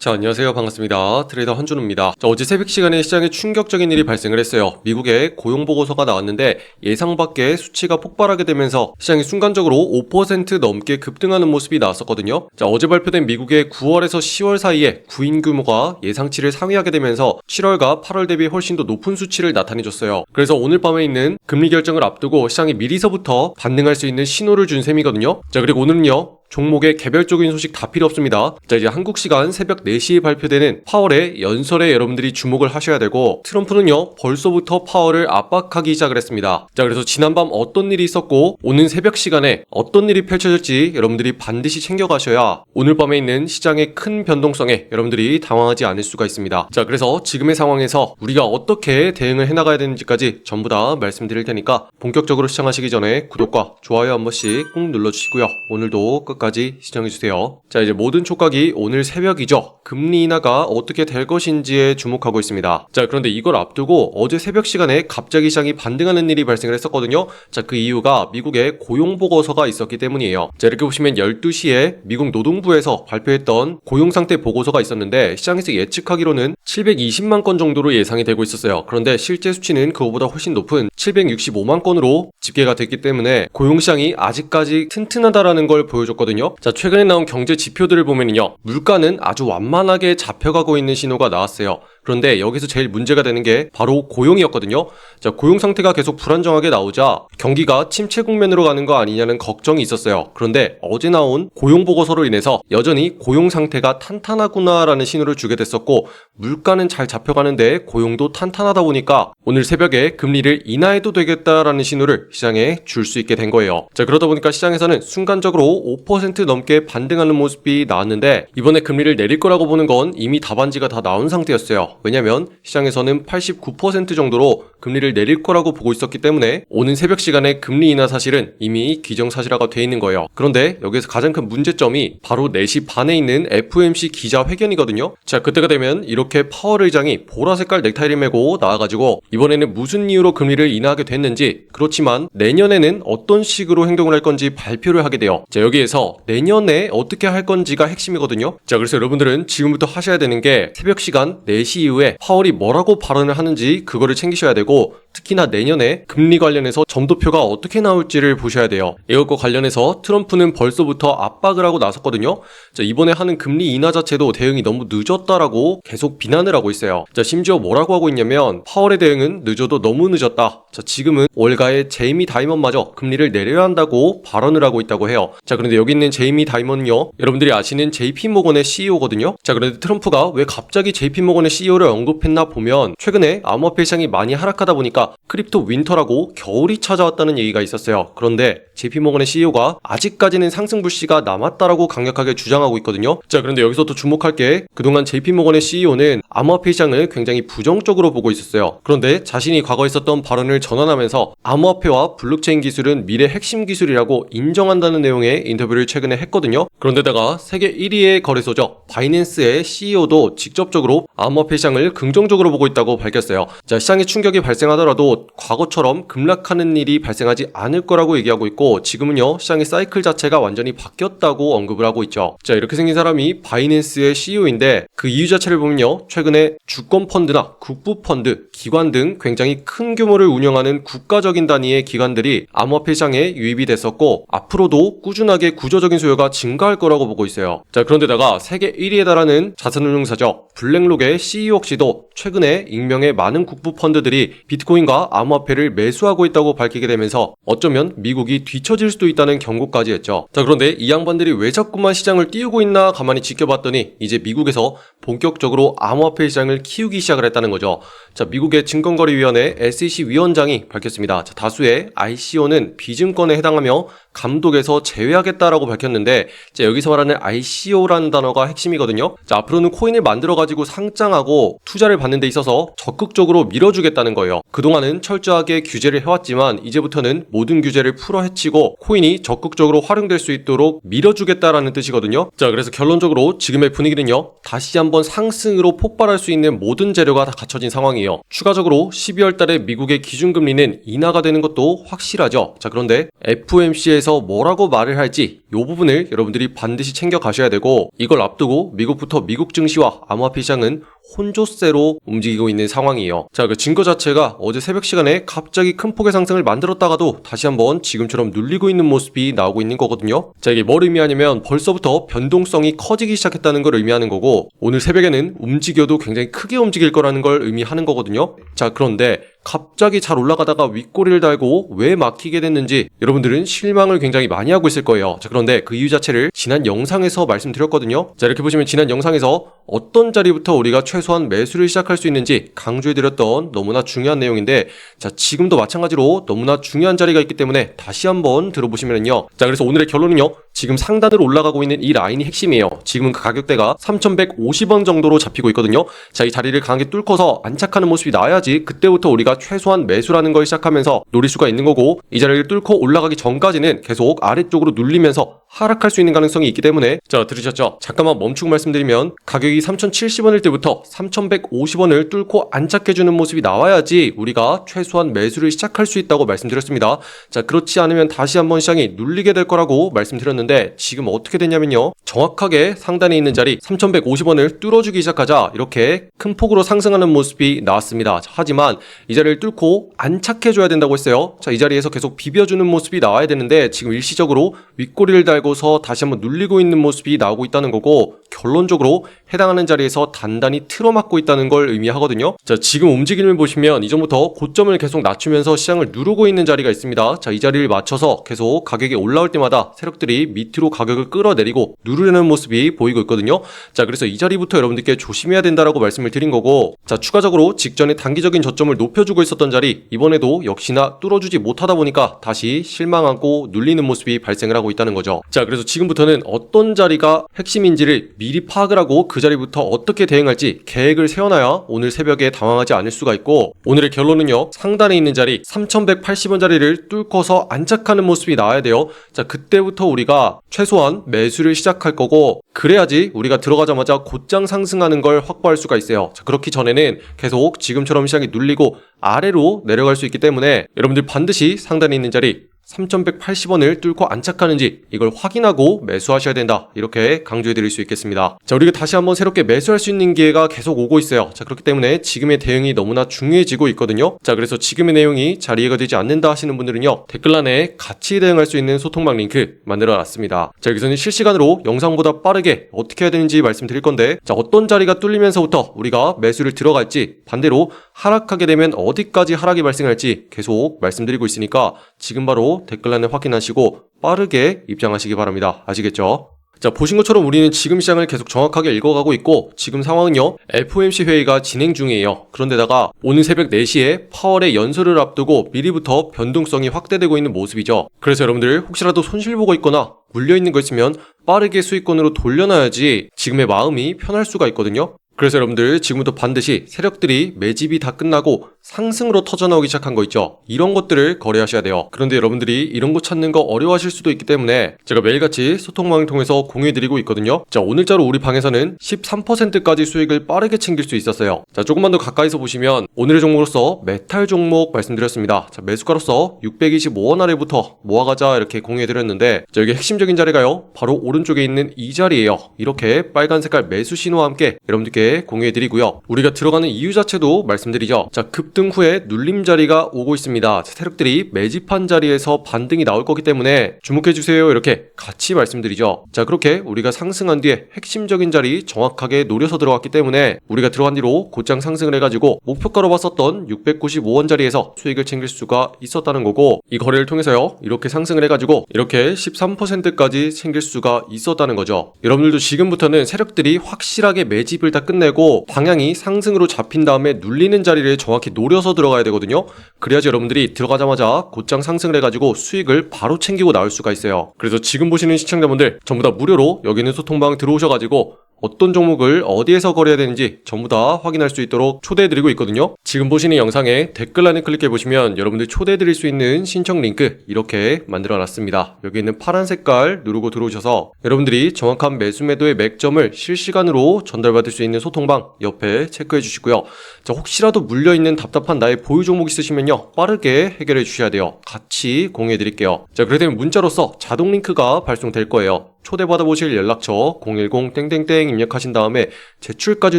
자, 안녕하세요. 반갑습니다. 트레이더 한준우입니다. 자, 어제 새벽 시간에 시장에 충격적인 일이 발생을 했어요. 미국의 고용보고서가 나왔는데 예상 밖의 수치가 폭발하게 되면서 시장이 순간적으로 5% 넘게 급등하는 모습이 나왔었거든요. 자, 어제 발표된 미국의 9월에서 10월 사이에 구인 규모가 예상치를 상회하게 되면서 7월과 8월 대비 훨씬 더 높은 수치를 나타내줬어요. 그래서 오늘 밤에 있는 금리 결정을 앞두고 시장이 미리서부터 반등할 수 있는 신호를 준 셈이거든요. 자, 그리고 오늘은요, 종목의 개별적인 소식 다 필요 없습니다. 자, 이제 한국 시간 새벽 4시에 발표되는 파월의 연설에 여러분들이 주목을 하셔야 되고, 트럼프는요 벌써부터 파월을 압박하기 시작을 했습니다. 자, 그래서 지난밤 어떤 일이 있었고 오늘 새벽 시간에 어떤 일이 펼쳐질지 여러분들이 반드시 챙겨가셔야 오늘 밤에 있는 시장의 큰 변동성에 여러분들이 당황하지 않을 수가 있습니다. 자, 그래서 지금의 상황에서 우리가 어떻게 대응을 해나가야 되는지까지 전부 다 말씀드릴 테니까 본격적으로 시청하시기 전에 구독과 좋아요 한 번씩 꼭 눌러주시고요. 오늘도 끝까지 시청해주세요. 자, 이제 모든 촉각이 오늘 새벽이죠. 금리 인하가 어떻게 될 것인지에 주목하고 있습니다. 자, 그런데 이걸 앞두고 어제 새벽 시간에 갑자기 시장이 반등하는 일이 발생을 했었거든요. 자, 그 이유가 미국의 고용보고서가 있었기 때문이에요. 자, 이렇게 보시면 12시에 미국 노동부에서 발표했던 고용상태 보고서가 있었는데 시장에서 예측하기로는 720만 건 정도로 예상이 되고 있었어요. 그런데 실제 수치는 그거보다 훨씬 높은 765만 건으로 집계가 됐기 때문에 고용시장이 아직까지 튼튼하다라는 걸 보여줬거든요. 자, 최근에 나온 경제 지표들을 보면요, 물가는 아주 완만하게 잡혀가고 있는 신호가 나왔어요. 그런데 여기서 제일 문제가 되는 게 바로 고용이었거든요. 자, 고용 상태가 계속 불안정하게 나오자 경기가 침체 국면으로 가는 거 아니냐는 걱정이 있었어요. 그런데 어제 나온 고용 보고서로 인해서 여전히 고용 상태가 탄탄하구나라는 신호를 주게 됐었고, 물가는 잘 잡혀가는데 고용도 탄탄하다 보니까 오늘 새벽에 금리를 인하해도 되겠다라는 신호를 시장에 줄 수 있게 된 거예요. 자, 그러다 보니까 시장에서는 순간적으로 5% 넘게 반등하는 모습이 나왔는데, 이번에 금리를 내릴 거라고 보는 건 이미 답안지가 다 나온 상태였어요. 왜냐면 시장에서는 89% 정도로 금리를 내릴 거라고 보고 있었기 때문에 오는 새벽 시간에 금리 인하 사실은 이미 기정사실화가 돼 있는 거예요. 그런데 여기서 가장 큰 문제점이 바로 4시 반에 있는 FOMC 기자회견이거든요. 자, 그때가 되면 이렇게 파월 의장이 보라 색깔 넥타이를 메고 나와가지고 이번에는 무슨 이유로 금리를 인하하게 됐는지, 그렇지만 내년에는 어떤 식으로 행동을 할 건지 발표를 하게 돼요. 자, 여기에서 내년에 어떻게 할 건지가 핵심이거든요. 자, 그래서 여러분들은 지금부터 하셔야 되는 게 새벽 시간 4시 이후에 파월이 뭐라고 발언을 하는지 그거를 챙기셔야 되고, 특히나 내년에 금리 관련해서 점도표가 어떻게 나올지를 보셔야 돼요. 이것과 관련해서 트럼프는 벌써부터 압박을 하고 나섰거든요. 자, 이번에 하는 금리 인하 자체도 대응이 너무 늦었다라고 계속 비난을 하고 있어요. 자, 심지어 뭐라고 하고 있냐면 파월의 대응은 늦어도 너무 늦었다. 자, 지금은 월가의 제이미 다이먼마저 금리를 내려야 한다고 발언을 하고 있다고 해요. 자, 그런데 여기 있는 제이미 다이먼은요, 여러분들이 아시는 JP모건의 CEO거든요. 자, 그런데 트럼프가 왜 갑자기 JP모건의 CEO를 언급했나 보면 최근에 암호화폐 시장이 많이 하락하다 보니까 크립토 윈터라고 겨울이 찾아왔다는 얘기가 있었어요. 그런데 JP모건의 CEO가 아직까지는 상승 불씨가 남았다라고 강력하게 주장하고 있거든요. 자, 그런데 여기서 또 주목할 게 그동안 JP모건의 CEO는 암호화폐 시장을 굉장히 부정적으로 보고 있었어요. 그런데 자신이 과거에 있었던 발언을 전환하면서 암호화폐와 블록체인 기술은 미래 핵심 기술이라고 인정한다는 내용의 인터뷰를 최근에 했거든요. 그런데다가 세계 1위의 거래소죠, 바이낸스의 CEO도 직접적으로 암호화폐 시장을 긍정적으로 보고 있다고 밝혔어요. 자, 시장에 충격이 발생하더라도 과거처럼 급락하는 일이 발생하지 않을 거라고 얘기하고 있고, 지금은요 시장의 사이클 자체가 완전히 바뀌었다고 언급을 하고 있죠. 자, 이렇게 생긴 사람이 바이낸스의 CEO인데 그 이유 자체를 보면요, 최근에 주권 펀드나 국부 펀드, 기관 등 굉장히 큰 규모를 운영하는 국가적인 단위의 기관들이 암호화폐 시장에 유입이 됐었고 앞으로도 꾸준하게 구조적인 수요가 증가할 거라고 보고 있어요. 자, 그런데다가 세계 1위에 달하는 자산운용사죠, 블랙록의 CEO 역시도 최근에 익명의 많은 국부 펀드들이 비트코인과 암호화폐를 매수하고 있다고 밝히게 되면서 어쩌면 미국이 뒤처질 수도 있다는 경고까지 했죠. 자, 그런데 이 양반들이 왜 자꾸만 시장을 띄우고 있나 가만히 지켜봤더니 이제 미국에서 본격적으로 암호화폐 시장을 키우기 시작을 했다는 거죠. 자, 미국의 증권거래위원회 SEC 위원장이 밝혔습니다. 자, 다수의 ICO는 비증권에 해당하며 감독에서 제외하겠다라고 밝혔는데, 자, 여기서 말하는 ICO라는 단어가 핵심이거든요. 자, 앞으로는 코인을 만들어가지고 상장하고 투자를 받는 데 있어서 적극적으로 밀어주겠다는 거예요. 그동안은 철저하게 규제를 해왔지만 이제부터는 모든 규제를 풀어 헤치고 코인이 적극적으로 활용될 수 있도록 밀어주겠다라는 뜻이거든요. 자, 그래서 결론적으로 지금의 분위기는요, 다시 한번 상승으로 폭발할 수 있는 모든 재료가 다 갖춰진 상황이에요. 추가적으로 12월 달에 미국의 기준금리는 인하가 되는 것도 확실하죠. 자, 그런데 FOMC의 대해서 뭐라고 말을 할지 이 부분을 여러분들이 반드시 챙겨 가셔야 되고, 이걸 앞두고 미국부터 미국 증시와 암호화폐 시장은 혼조세로 움직이고 있는 상황이에요. 자, 그 증거 자체가 어제 새벽 시간에 갑자기 큰 폭의 상승을 만들었다가도 다시 한번 지금처럼 눌리고 있는 모습이 나오고 있는 거거든요. 자, 이게 뭘 의미하냐면 벌써부터 변동성이 커지기 시작했다는 걸 의미하는 거고, 오늘 새벽에는 움직여도 굉장히 크게 움직일 거라는 걸 의미하는 거거든요. 자, 그런데 갑자기 잘 올라가다가 윗꼬리를 달고 왜 막히게 됐는지 여러분들은 실망을 굉장히 많이 하고 있을 거예요. 자, 그런데 그 이유 자체를 지난 영상에서 말씀드렸거든요. 자, 이렇게 보시면 지난 영상에서 어떤 자리부터 우리가 최소한 매수를 시작할 수 있는지 강조해드렸던 너무나 중요한 내용인데, 자, 지금도 마찬가지로 너무나 중요한 자리가 있기 때문에 다시 한번 들어보시면요. 자, 그래서 오늘의 결론은요, 지금 상단으로 올라가고 있는 이 라인이 핵심이에요. 지금은 그 가격대가 3,150원 정도로 잡히고 있거든요. 자, 이 자리를 강하게 뚫고서 안착하는 모습이 나와야지 그때부터 우리가 최소한 매수라는 걸 시작하면서 노릴 수가 있는 거고, 이 자리를 뚫고 올라가기 전까지는 계속 아래쪽으로 눌리면서 하락할 수 있는 가능성이 있기 때문에, 자, 들으셨죠? 잠깐만 멈추고 말씀드리면 가격이 3,070원일 때부터 3,150원을 뚫고 안착해주는 모습이 나와야지 우리가 최소한 매수를 시작할 수 있다고 말씀드렸습니다. 자, 그렇지 않으면 다시 한번 시장이 눌리게 될 거라고 말씀드렸는데, 지금 어떻게 됐냐면요, 정확하게 상단에 있는 자리 3,150원을 뚫어주기 시작하자 이렇게 큰 폭으로 상승하는 모습이 나왔습니다. 자, 하지만 이 자리를 뚫고 안착해줘야 된다고 했어요. 자, 이 자리에서 계속 비벼주는 모습이 나와야 되는데, 지금 일시적으로 윗꼬리를 달고서 다시 한번 눌리고 있는 모습이 나오고 있다는 거고, 결론적으로 해당하는 자리에서 단단히 틀어막고 있다는 걸 의미하거든요. 자, 지금 움직임을 보시면 이전부터 고점을 계속 낮추면서 시장을 누르고 있는 자리가 있습니다. 자, 이 자리를 맞춰서 계속 가격이 올라올 때마다 세력들이 밑으로 가격을 끌어내리고 누르려는 모습이 보이고 있거든요. 자, 그래서 이 자리부터 여러분들께 조심해야 된다라고 말씀을 드린 거고, 자, 추가적으로 직전에 단기적인 저점을 높여주고 있었던 자리, 이번에도 역시나 뚫어주지 못하다 보니까 다시 실망하고 눌리는 모습이 발생을 하고 있다는 거죠. 자, 그래서 지금부터는 어떤 자리가 핵심인지를 미리 파악을 하고 그 자리부터 어떻게 대응할지 계획을 세워놔야 오늘 새벽에 당황하지 않을 수가 있고, 오늘의 결론은요, 상단에 있는 자리 3,180원 자리를 뚫고서 안착하는 모습이 나와야 돼요. 자, 그때부터 우리가 최소한 매수를 시작할 거고, 그래야지 우리가 들어가자마자 곧장 상승하는 걸 확보할 수가 있어요. 자, 그렇기 전에는 계속 지금처럼 시장이 눌리고 아래로 내려갈 수 있기 때문에 여러분들 반드시 상단에 있는 자리 3,180원을 뚫고 안착하는지 이걸 확인하고 매수하셔야 된다, 이렇게 강조해 드릴 수 있겠습니다. 자, 우리가 다시 한번 새롭게 매수할 수 있는 기회가 계속 오고 있어요. 자, 그렇기 때문에 지금의 대응이 너무나 중요해지고 있거든요. 자, 그래서 지금의 내용이 잘 이해가 되지 않는다 하시는 분들은요, 댓글란에 같이 대응할 수 있는 소통방 링크 만들어 놨습니다. 자, 여기서는 실시간으로 영상보다 빠르게 어떻게 해야 되는지 말씀드릴 건데, 자, 어떤 자리가 뚫리면서부터 우리가 매수를 들어갈지, 반대로 하락하게 되면 어디까지 하락이 발생할지 계속 말씀드리고 있으니까 지금 바로 댓글란에 확인하시고 빠르게 입장하시기 바랍니다. 아시겠죠? 자, 보신 것처럼 우리는 지금 시장을 계속 정확하게 읽어가고 있고, 지금 상황은요, FOMC 회의가 진행 중이에요. 그런데다가 오늘 새벽 4시에 파월의 연설을 앞두고 미리부터 변동성이 확대되고 있는 모습이죠. 그래서 여러분들 혹시라도 손실 보고 있거나 물려있는 거 있으면 빠르게 수익권으로 돌려놔야지 지금의 마음이 편할 수가 있거든요. 그래서 여러분들 지금부터 반드시 세력들이 매집이 다 끝나고 상승으로 터져나오기 시작한 거 있죠. 이런 것들을 거래하셔야 돼요. 그런데 여러분들이 이런 거 찾는 거 어려워하실 수도 있기 때문에 제가 매일같이 소통방을 통해서 공유해드리고 있거든요. 자, 오늘자로 우리 방에서는 13%까지 수익을 빠르게 챙길 수 있었어요. 자, 조금만 더 가까이서 보시면 오늘의 종목으로서 메탈 종목 말씀드렸습니다. 자, 매수가로서 625원 아래부터 모아가자 이렇게 공유해드렸는데, 자, 여기 핵심적인 자리가요, 바로 오른쪽에 있는 이 자리예요. 이렇게 빨간 색깔 매수 신호와 함께 여러분들께 공유해드리고요. 우리가 들어가는 이유 자체도 말씀드리죠. 자, 급등 후에 눌림 자리가 오고 있습니다. 자, 세력들이 매집한 자리에서 반등이 나올 거기 때문에 주목해주세요, 이렇게 같이 말씀드리죠. 자, 그렇게 우리가 상승한 뒤에 핵심적인 자리 정확하게 노려서 들어갔기 때문에 우리가 들어간 뒤로 곧장 상승을 해가지고 목표가로 봤었던 695원 자리에서 수익을 챙길 수가 있었다는 거고, 이 거래를 통해서요, 이렇게 상승을 해가지고 이렇게 13%까지 챙길 수가 있었다는 거죠. 여러분들도 지금부터는 세력들이 확실하게 매집을 다 끝내고 방향이 상승으로 잡힌 다음에 눌리는 자리를 정확히 노려서 들어가야 되거든요. 그래야지 여러분들이 들어가자마자 곧장 상승을 해가지고 수익을 바로 챙기고 나올 수가 있어요. 그래서 지금 보시는 시청자분들 전부 다 무료로 여기 있는 소통방 들어오셔가지고 어떤 종목을 어디에서 거래해야 되는지 전부 다 확인할 수 있도록 초대해드리고 있거든요. 지금 보시는 영상에 댓글란에 클릭해보시면 여러분들 초대해드릴 수 있는 신청 링크 이렇게 만들어놨습니다. 여기 있는 파란 색깔 누르고 들어오셔서 여러분들이 정확한 매수 매도의 맥점을 실시간으로 전달받을 수 있는 소통방 옆에 체크해 주시고요. 자, 혹시라도 물려있는 답답한 나의 보유 종목 있으시면요, 빠르게 해결해 주셔야 돼요. 같이 공유해 드릴게요. 자, 그렇게 되면 문자로서 자동 링크가 발송될 거예요. 초대받아보실 연락처 010 입력하신 다음에 제출까지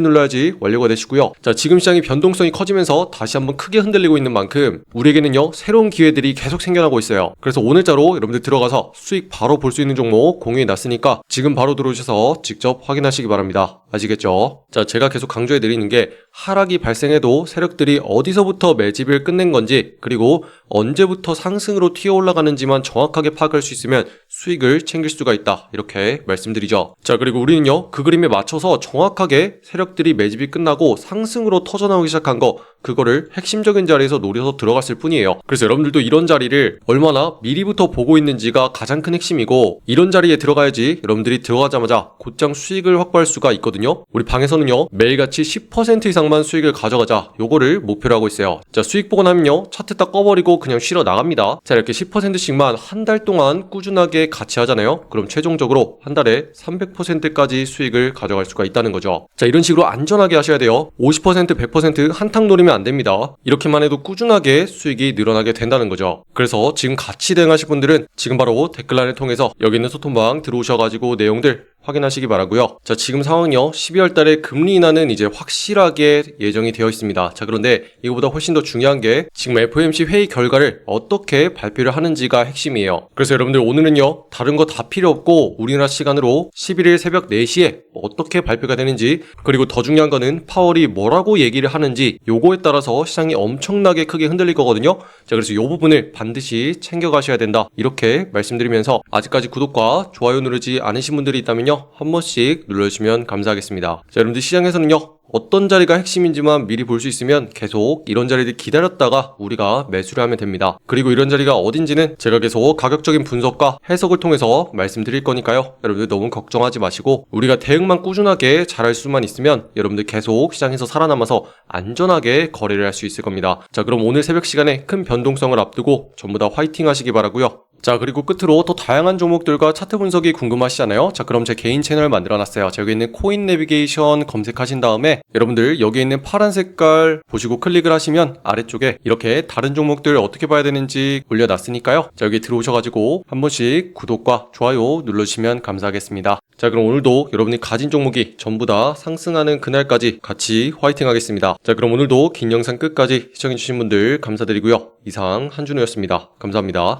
눌러야지 완료가 되시고요. 자, 지금 시장이 변동성이 커지면서 다시 한번 크게 흔들리고 있는 만큼 우리에게는요, 새로운 기회들이 계속 생겨나고 있어요. 그래서 오늘자로 여러분들 들어가서 수익 바로 볼 수 있는 종목 공유해 놨으니까 지금 바로 들어오셔서 직접 확인하시기 바랍니다. 아시겠죠? 자, 제가 계속 강조해 드리는 게 하락이 발생해도 세력들이 어디서부터 매집을 끝낸 건지, 그리고 언제부터 상승으로 튀어 올라가는지만 정확하게 파악할 수 있으면 수익을 챙길 수가 있다, 이렇게 말씀드리죠. 자, 그리고 우리는요, 그 그림에 맞춰서 정확하게 세력들이 매집이 끝나고 상승으로 터져나오기 시작한 거, 그거를 핵심적인 자리에서 노려서 들어갔을 뿐이에요. 그래서 여러분들도 이런 자리를 얼마나 미리부터 보고 있는지가 가장 큰 핵심이고, 이런 자리에 들어가야지 여러분들이 들어가자마자 곧장 수익을 확보할 수가 있거든요. 우리 방에서는요, 매일같이 10% 이상만 수익을 가져가자, 요거를 목표로 하고 있어요. 자, 수익 보고 나면요, 차트 딱 꺼버리고 그냥 쉬러 나갑니다. 자, 이렇게 10%씩만 한 달 동안 꾸준하게 같이 하잖아요. 그럼 최종적으로 한 달에 300%까지 수익을 가져갈 수가 있다는 거죠. 자, 이런 식으로 안전하게 하셔야 돼요. 50%, 100% 한탕 노리면 안 됩니다. 이렇게만 해도 꾸준하게 수익이 늘어나게 된다는 거죠. 그래서 지금 같이 대응하실 분들은 지금 바로 댓글란을 통해서 여기 있는 소통방 들어오셔가지고 내용들 확인하시기 바라고요. 자, 지금 상황이요, 12월 달에 금리 인하는 이제 확실하게 예정이 되어 있습니다. 자, 그런데 이거보다 훨씬 더 중요한 게 지금 FOMC 회의 결과를 어떻게 발표를 하는지가 핵심이에요. 그래서 여러분들 오늘은요, 다른 거 다 필요 없고 우리나라 시간으로 11일 새벽 4시에 어떻게 발표가 되는지, 그리고 더 중요한 거는 파월이 뭐라고 얘기를 하는지, 요거에 따라서 시장이 엄청나게 크게 흔들릴 거거든요. 자, 그래서 요 부분을 반드시 챙겨가셔야 된다, 이렇게 말씀드리면서 아직까지 구독과 좋아요 누르지 않으신 분들이 있다면요, 한 번씩 눌러주시면 감사하겠습니다. 자, 여러분들 시장에서는요, 어떤 자리가 핵심인지만 미리 볼 수 있으면 계속 이런 자리들 기다렸다가 우리가 매수를 하면 됩니다. 그리고 이런 자리가 어딘지는 제가 계속 가격적인 분석과 해석을 통해서 말씀드릴 거니까요, 여러분들 너무 걱정하지 마시고 우리가 대응만 꾸준하게 잘할 수만 있으면 여러분들 계속 시장에서 살아남아서 안전하게 거래를 할 수 있을 겁니다. 자, 그럼 오늘 새벽 시간에 큰 변동성을 앞두고 전부 다 화이팅 하시기 바라고요. 자, 그리고 끝으로 더 다양한 종목들과 차트 분석이 궁금하시잖아요. 자, 그럼 제 개인 채널 만들어놨어요. 자, 여기 있는 코인 내비게이션 검색하신 다음에 여러분들 여기 있는 파란 색깔 보시고 클릭을 하시면 아래쪽에 이렇게 다른 종목들 어떻게 봐야 되는지 올려놨으니까요. 자, 여기 들어오셔가지고 한 번씩 구독과 좋아요 눌러주시면 감사하겠습니다. 자, 그럼 오늘도 여러분이 가진 종목이 전부 다 상승하는 그날까지 같이 화이팅 하겠습니다. 자, 그럼 오늘도 긴 영상 끝까지 시청해주신 분들 감사드리고요. 이상 한준호였습니다. 감사합니다.